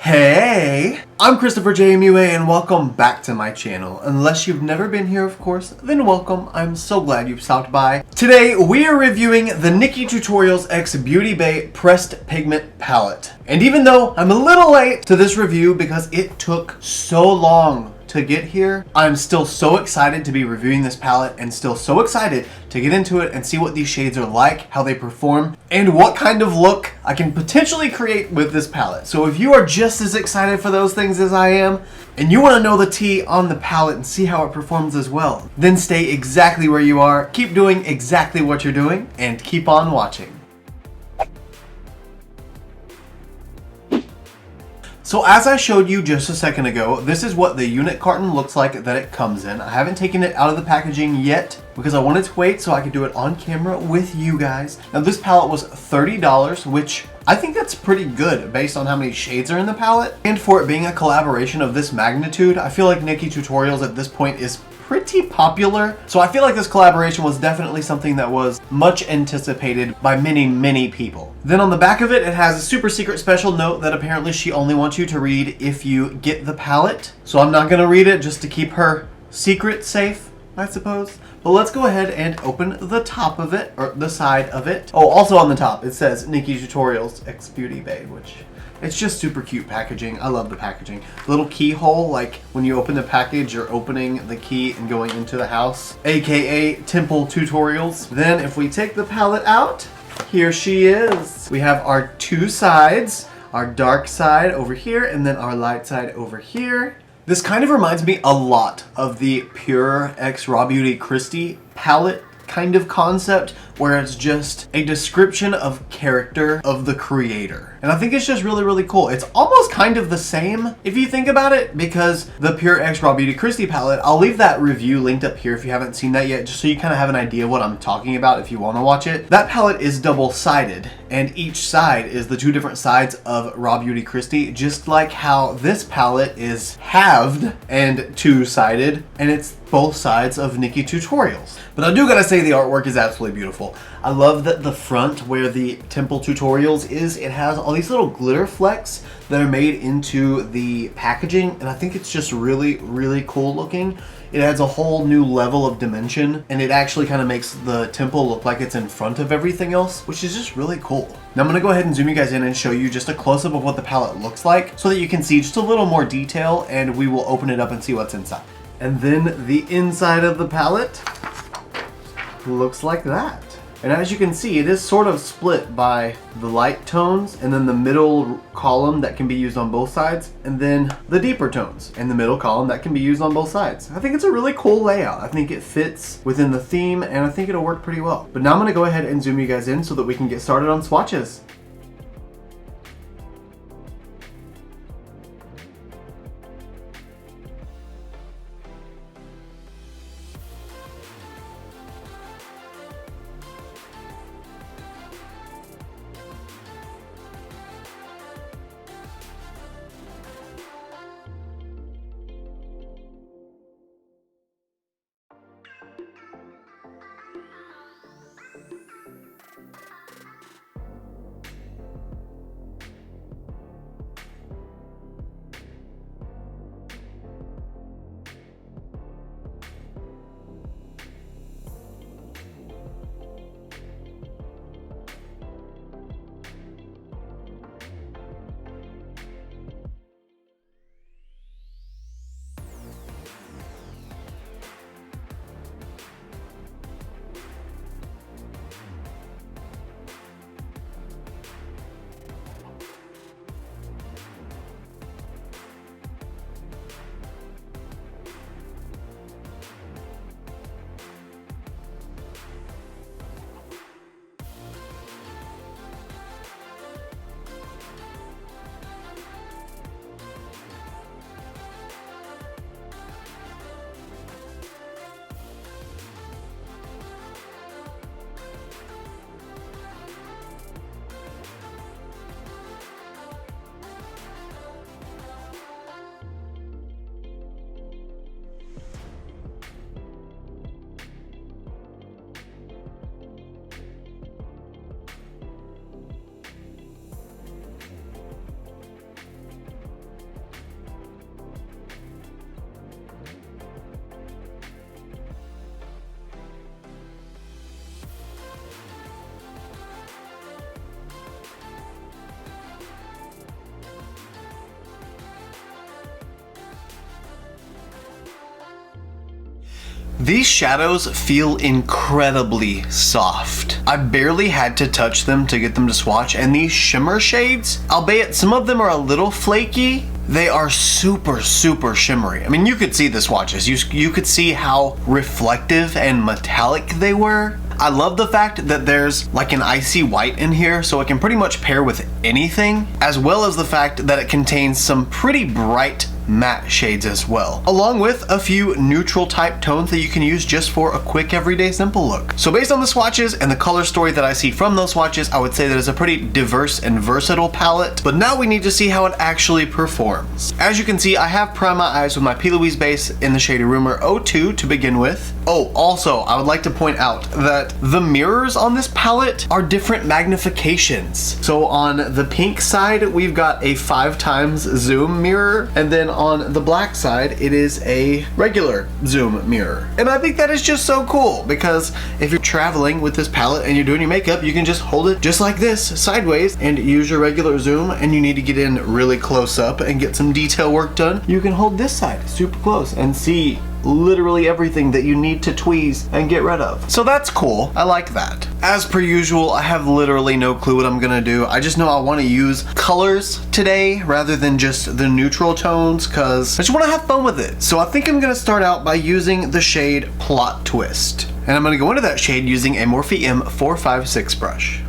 Hey, I'm ChristopherJMUA and welcome back to my channel. Unless you've never been here, of course, then welcome. I'm so glad you've stopped by. Today, we are reviewing the NikkieTutorials X Beauty Bay Pressed Pigment Palette. And even though I'm a little late to this review because it took so long to get here, I'm still so excited to be reviewing this palette and still so excited to get into it and see what these shades are like, how they perform, and what kind of look I can potentially create with this palette. So if you are just as excited for those things as I am, and you want to know the tea on the palette and see how it performs as well, then stay exactly where you are, keep doing exactly what you're doing, and keep on watching. So as I showed you just a second ago, this is what the unit carton looks like that it comes in. I haven't taken it out of the packaging yet because I wanted to wait so I could do it on camera with you guys. Now this palette was $30, which I think that's pretty good based on how many shades are in the palette. And for it being a collaboration of this magnitude, I feel like NikkieTutorials at this point is pretty popular. So I feel like this collaboration was definitely something that was much anticipated by many people. Then on the back of it, it has a super secret special note that apparently she only wants you to read if you get the palette. So I'm not gonna read it just to keep her secret safe, I suppose. But let's go ahead and open the top of it, or the side of it. Oh, also on the top, it says NikkieTutorials X Beauty Bay, which it's just super cute packaging. I love the packaging. The little keyhole, like when you open the package, you're opening the key and going into the house, aka Temple Tutorials. Then if we take the palette out, here she is. We have our two sides, our dark side over here, and then our light side over here. This kind of reminds me a lot of the Pure X Raw Beauty Christie palette kind of concept, where it's just a description of character of the creator. And I think it's just really cool. It's almost kind of the same if you think about it, because the Pure X Raw Beauty Christie palette, I'll leave that review linked up here if you haven't seen that yet, just so you kind of have an idea of what I'm talking about if you want to watch it. That palette is double-sided, and each side is the two different sides of Raw Beauty Christie, just like how this palette is halved and two-sided, and it's both sides of NikkieTutorials. But I do gotta say the artwork is absolutely beautiful. I love that the front where the Temple Tutorials is, it has all these little glitter flecks that are made into the packaging, and I think it's just really cool looking. It adds a whole new level of dimension, and it actually kind of makes the temple look like it's in front of everything else, which is just really cool. Now I'm gonna go ahead and zoom you guys in and show you just a close-up of what the palette looks like so that you can see just a little more detail, and we will open it up and see what's inside. And then the inside of the palette looks like that. And as you can see, it is sort of split by the light tones, and then the middle column that can be used on both sides, and then the deeper tones and the middle column that can be used on both sides. I think it's a really cool layout. I think it fits within the theme, and I think it'll work pretty well. But now I'm gonna go ahead and zoom you guys in so that we can get started on swatches. These shadows feel incredibly soft. I barely had to touch them to get them to swatch, and these shimmer shades, albeit some of them are a little flaky, they are super, super shimmery. I mean, you could see the swatches. You could see how reflective and metallic they were. I love the fact that there's like an icy white in here, so it can pretty much pair with anything, as well as the fact that it contains some pretty bright matte shades as well, along with a few neutral type tones that you can use just for a quick everyday simple look. So based on the swatches and the color story that I see from those swatches, I would say that it's a pretty diverse and versatile palette, but now we need to see how it actually performs. As you can see, I have primed my eyes with my P. Louise base in the shade Rumor 02 to begin with. Oh, also, I would like to point out that the mirrors on this palette are different magnifications. So on the pink side, we've got a 5x zoom mirror, and then on the black side, it is a regular zoom mirror. And I think that is just so cool, because if you're traveling with this palette and you're doing your makeup, you can just hold it just like this, sideways, and use your regular zoom, and you need to get in really close up and get some detail work done. You can hold this side super close and see literally everything that you need to tweeze and get rid of. So that's cool. I like that. As per usual, I have literally no clue what I'm gonna do. I just know I want to use colors today rather than just the neutral tones, because I just want to have fun with it. So I think I'm gonna start out by using the shade Plot Twist. And I'm gonna go into that shade using a Morphe M456 brush.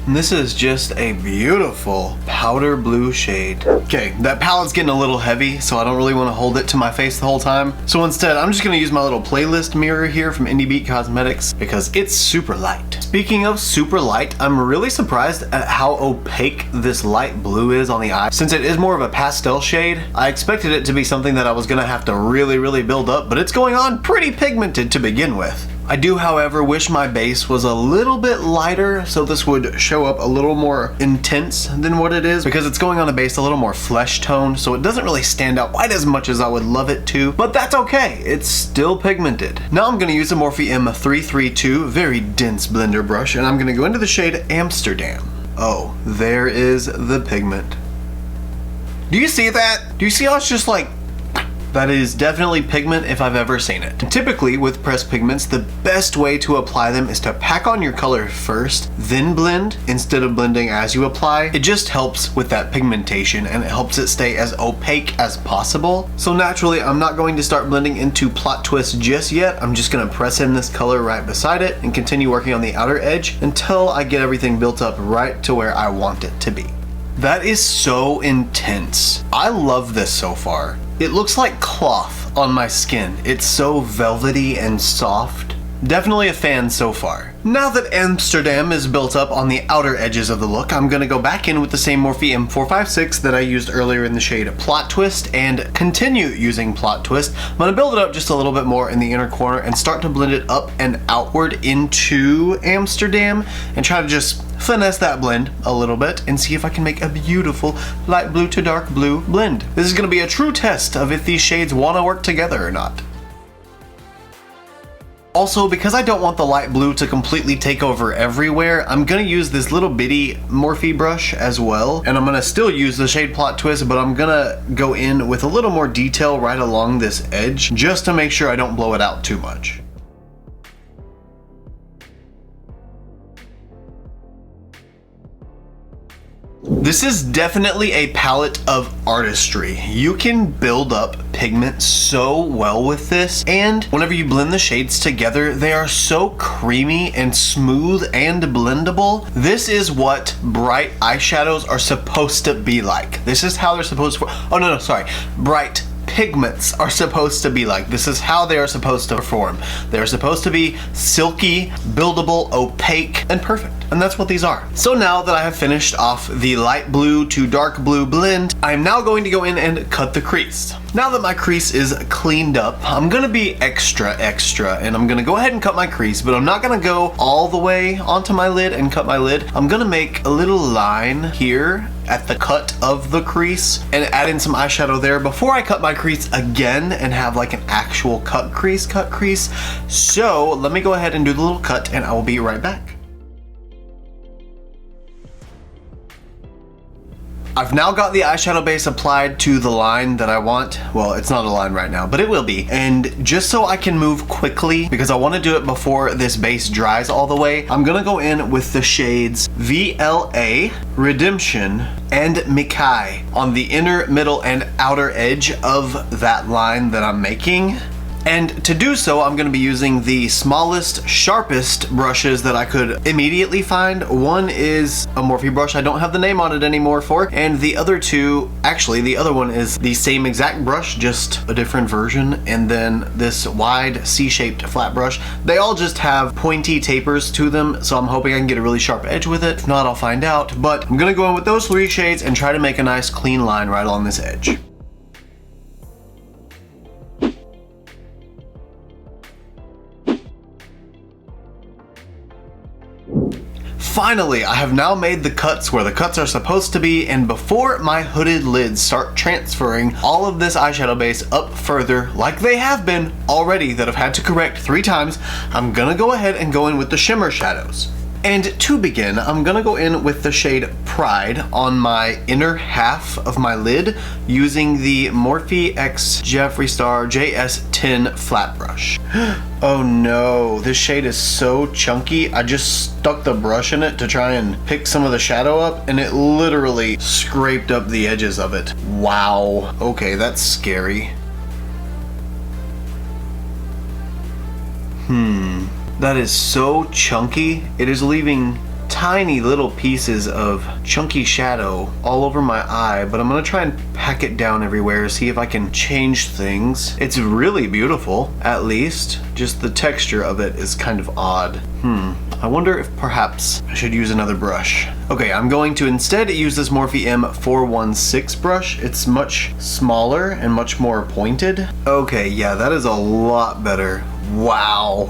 And this is just a beautiful powder blue shade. Okay, that palette's getting a little heavy, so I don't really want to hold it to my face the whole time. So instead, I'm just going to use my little playlist mirror here from Cosmetics because it's super light. Speaking of super light, I'm really surprised at how opaque this light blue is on the eye. Since it is more of a pastel shade, I expected it to be something that I was going to have to really build up, but it's going on pretty pigmented to begin with. I do, however, wish my base was a little bit lighter, so this would show up a little more intense than what it is, because it's going on a base a little more flesh toned, so it doesn't really stand out quite as much as I would love it to, but that's okay, it's still pigmented. Now I'm going to use a Morphe M332 very dense blender brush, and I'm going to go into the shade Amsterdam. Oh, there is the pigment. Do you see that? Do you see how it's just like, that is definitely pigment if I've ever seen it. Typically with pressed pigments, the best way to apply them is to pack on your color first, then blend instead of blending as you apply. It just helps with that pigmentation and it helps it stay as opaque as possible. So naturally, I'm not going to start blending into Plot Twist just yet. I'm just gonna press in this color right beside it and continue working on the outer edge until I get everything built up right to where I want it to be. That is so intense. I love this so far. It looks like cloth on my skin. It's so velvety and soft. Definitely a fan so far. Now that Amsterdam is built up on the outer edges of the look, I'm gonna go back in with the same Morphe M456 that I used earlier in the shade Plot Twist and continue using Plot Twist. I'm gonna build it up just a little bit more in the inner corner and start to blend it up and outward into Amsterdam and try to just finesse that blend a little bit and see if I can make a beautiful light blue to dark blue blend. This is gonna be a true test of if these shades wanna work together or not. Also, because I don't want the light blue to completely take over everywhere, I'm gonna use this little bitty Morphe brush as well. And I'm gonna still use the shade Plot Twist, but I'm gonna go in with a little more detail right along this edge, just to make sure I don't blow it out too much. This is definitely a palette of artistry. You can build up pigment so well with this, and whenever you blend the shades together, they are so creamy and smooth and blendable. This is what bright eyeshadows are supposed to be like. This is how they're supposed to, bright pigments are supposed to be like. This is how they are supposed to perform. They're supposed to be silky, buildable, opaque, and perfect. And that's what these are. So now that I have finished off the light blue to dark blue blend, I'm now going to go in and cut the crease. Now that my crease is cleaned up, I'm gonna be extra, and I'm gonna go ahead and cut my crease, but I'm not gonna go all the way onto my lid and cut my lid. I'm gonna make a little line here at the cut of the crease and add in some eyeshadow there before I cut my crease again and have like an actual cut crease. So let me go ahead and do the little cut and I will be right back. I've now got the eyeshadow base applied to the line that I want. Well, it's not a line right now, but it will be. And just so I can move quickly, because I want to do it before this base dries all the way, I'm gonna go in with the shades VLA, Redemption, and Mikai on the inner, middle, and outer edge of that line that I'm making. And to do so, I'm going to be using the smallest, sharpest brushes that I could immediately find. One is a Morphe brush I don't have the name on it anymore for, and the other two, actually the other one is the same exact brush, just a different version, and then this wide C-shaped flat brush. They all just have pointy tapers to them, so I'm hoping I can get a really sharp edge with it. If not, I'll find out, but I'm going to go in with those 3 shades and try to make a nice clean line right along this edge. Finally, I have now made the cuts where the cuts are supposed to be, and before my hooded lids start transferring all of this eyeshadow base up further, like they have been already that I've had to correct 3 times, I'm gonna go ahead and go in with the Shimmer Shadows. And to begin, I'm gonna go in with the shade Pride on my inner half of my lid using the Morphe X Jeffree Star JS10 flat brush. Oh no, this shade is so chunky. I just stuck the brush in it to try and pick some of the shadow up, and it literally scraped up the edges of it. Wow. Okay, that's scary. That is so chunky. It is leaving tiny little pieces of chunky shadow all over my eye, but I'm gonna try and pack it down everywhere, see if I can change things. It's really beautiful, at least. Just the texture of it is kind of odd. I wonder if perhaps I should use another brush. Okay, I'm going to instead use this Morphe M416 brush. It's much smaller and much more pointed. Okay, yeah, that is a lot better. Wow.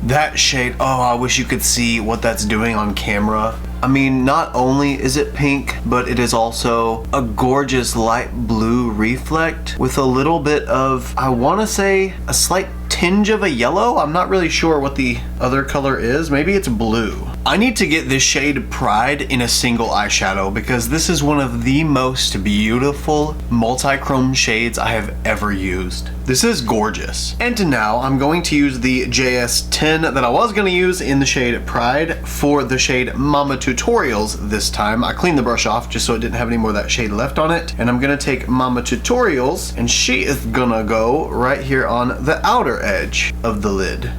That shade, oh, I wish you could see what that's doing on camera. I mean, not only is it pink, but it is also a gorgeous light blue reflect with a little bit of, I want to say, a slight tinge of a yellow. I'm not really sure what the other color is. Maybe it's blue. I need to get this shade Pride in a single eyeshadow because this is one of the most beautiful multi-chrome shades I have ever used. This is gorgeous. And now I'm going to use the JS10 that I was going to use in the shade Pride for the shade Mama Tutorials this time. I cleaned the brush off just so it didn't have any more of that shade left on it. And I'm going to take Mama Tutorials, and she is gonna go right here on the outer edge of the lid.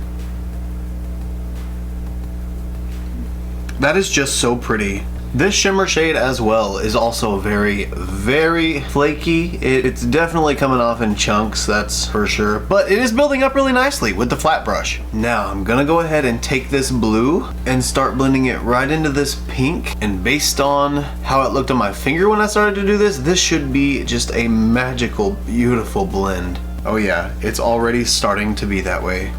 That is just so pretty. This shimmer shade as well is also very, very flaky. It's definitely coming off in chunks, that's for sure, but it is building up really nicely with the flat brush. Now I'm gonna go ahead and take this blue and start blending it right into this pink, and based on how it looked on my finger when I started to do this, this should be just a magical, beautiful blend. Oh yeah, it's already starting to be that way.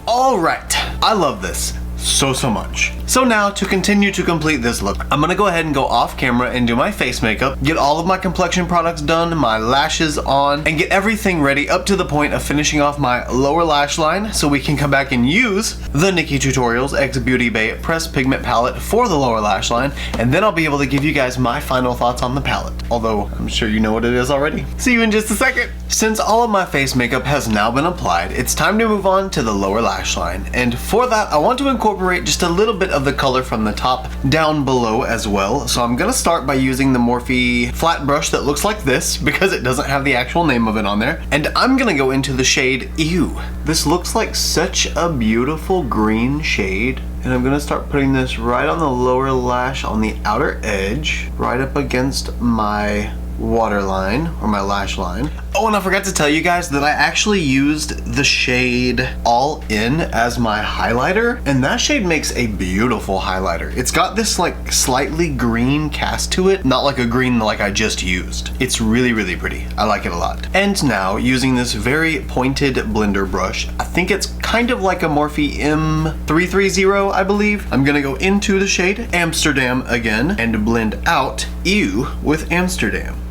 All right, I love this so much. So now to continue to complete this look, I'm gonna go ahead and go off camera and do my face makeup, get all of my complexion products done, my lashes on, and get everything ready up to the point of finishing off my lower lash line so we can come back and use the Nikki Tutorials X Beauty Bay Pressed Pigment Palette for the lower lash line, and then I'll be able to give you guys my final thoughts on the palette, although I'm sure you know what it is already. See you in just a second. Since all of my face makeup has now been applied, it's time to move on to the lower lash line, and for that I want to incorporate just a little bit of the color from the top down below as well. So I'm gonna start by using the Morphe flat brush that looks like this because it doesn't have the actual name of it on there, and I'm gonna go into the shade Ew. This looks like such a beautiful green shade, and I'm gonna start putting this right on the lower lash on the outer edge, right up against my waterline or my lash line. Oh, and I forgot to tell you guys that I actually used the shade All In as my highlighter, and that shade makes a beautiful highlighter. It's got this like slightly green cast to it, not like a green like I just used. It's really, really pretty. I like it a lot. And now using this very pointed blender brush, I think it's kind of like a Morphe M330, I believe. I'm gonna go into the shade Amsterdam again and blend out Ew with Amsterdam.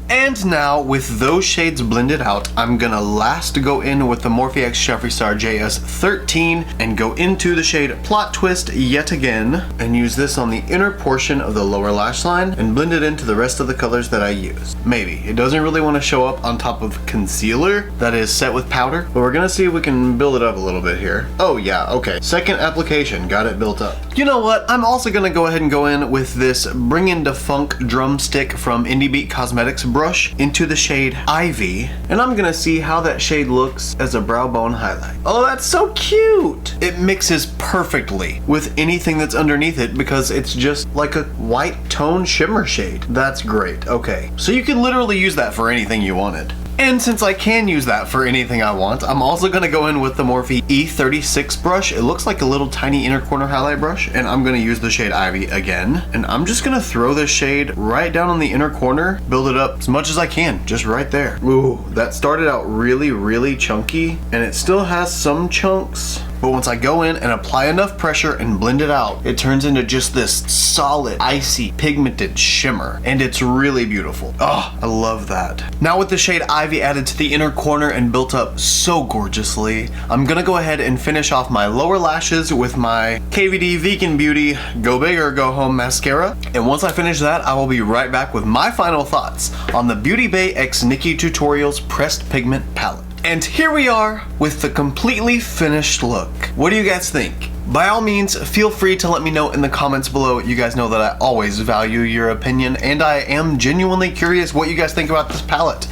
And now, with those shades blended out, I'm gonna last go in with the Morphe X Jeffree Star JS13 and go into the shade Plot Twist yet again, and use this on the inner portion of the lower lash line and blend it into the rest of the colors that I use. Maybe. It doesn't really want to show up on top of concealer that is set with powder, but we're gonna see if we can build it up a little bit here. Oh yeah, okay. Second application, got it built up. You know what? I'm also gonna go ahead and go in with this Bring Into Funk drumstick from Indie Cosmetics brush into the shade Ivy, and I'm gonna see how that shade looks as a brow bone highlight. Oh, that's so cute! It mixes perfectly with anything that's underneath it because it's just like a white tone shimmer shade. That's great. Okay, so you can literally use that for anything you wanted. And since I can use that for anything I want, I'm also gonna go in with the Morphe E36 brush. It looks like a little tiny inner corner highlight brush, and I'm gonna use the shade Ivy again. And I'm just gonna throw this shade right down on the inner corner, build it up as much as I can, just right there. Ooh, that started out really, really chunky, and it still has some chunks. But once I go in and apply enough pressure and blend it out, it turns into just this solid, icy, pigmented shimmer. And it's really beautiful. Oh, I love that. Now with the shade Ivy added to the inner corner and built up so gorgeously, I'm gonna go ahead and finish off my lower lashes with my KVD Vegan Beauty Go Big or Go Home mascara. And once I finish that, I will be right back with my final thoughts on the Beauty Bay x Nikkie Tutorials Pressed Pigment Palette. And here we are with the completely finished look. What do you guys think? By all means, feel free to let me know in the comments below. You guys know that I always value your opinion, and I am genuinely curious what you guys think about this palette.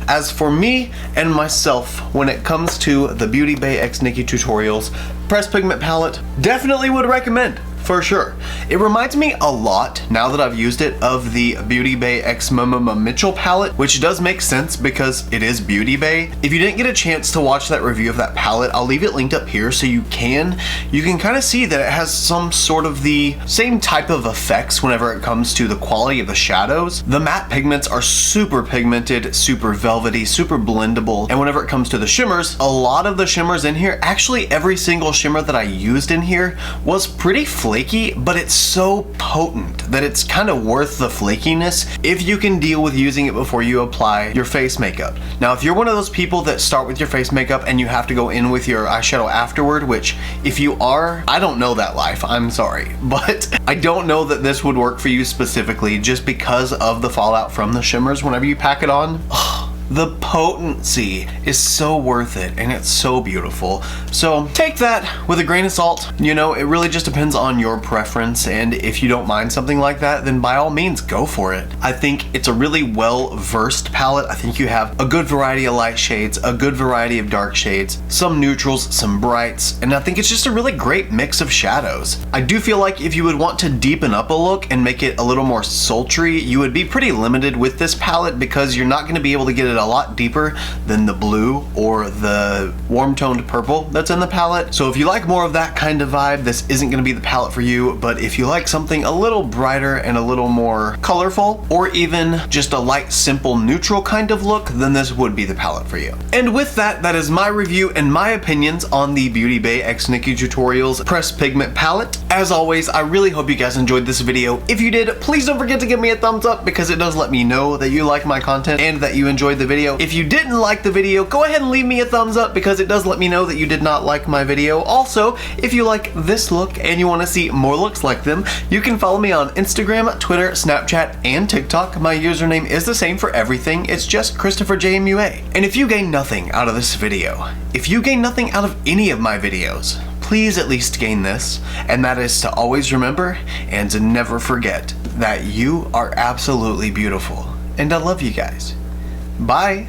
As for me and myself, when it comes to the Beauty Bay x Nikkie Tutorials Pressed Pigment Palette, definitely would recommend. For sure. It reminds me a lot, now that I've used it, of the Beauty Bay x Mitchell palette, which does make sense because it is Beauty Bay. If you didn't get a chance to watch that review of that palette, I'll leave it linked up here so you can kind of see that it has some sort of the same type of effects whenever it comes to the quality of the shadows. The matte pigments are super pigmented, super velvety, super blendable, and whenever it comes to the shimmers, a lot of the shimmers in here, actually every single shimmer that I used in here was pretty flaky, but it's so potent that it's kind of worth the flakiness if you can deal with using it before you apply your face makeup. Now, if you're one of those people that start with your face makeup and you have to go in with your eyeshadow afterward, which if you are, I don't know that life, I'm sorry, but I don't know that this would work for you specifically just because of the fallout from the shimmers whenever you pack it on. The potency is so worth it, and it's so beautiful. So take that with a grain of salt. You know, it really just depends on your preference, and if you don't mind something like that, then by all means go for it. I think it's a really well-versed palette. I think you have a good variety of light shades, a good variety of dark shades, some neutrals, some brights, and I think it's just a really great mix of shadows. I do feel like if you would want to deepen up a look and make it a little more sultry, you would be pretty limited with this palette because you're not going to be able to get it a lot deeper than the blue or the warm toned purple that's in the palette. So if you like more of that kind of vibe, this isn't going to be the palette for you, but if you like something a little brighter and a little more colorful, or even just a light, simple, neutral kind of look, then this would be the palette for you. And with that, that is my review and my opinions on the Beauty Bay x Nikkie Tutorials Pressed Pigment Palette. As always, I really hope you guys enjoyed this video. If you did, please don't forget to give me a thumbs up because it does let me know that you like my content and that you enjoyed the video. If you didn't like the video, go ahead and leave me a thumbs up because it does let me know that you did not like my video. Also, if you like this look and you want to see more looks like them, you can follow me on Instagram, Twitter, Snapchat, and TikTok. My username is the same for everything. It's just ChristopherJMUA. And if you gain nothing out of this video, if you gain nothing out of any of my videos, please at least gain this, and that is to always remember and to never forget that you are absolutely beautiful. And I love you guys. Bye.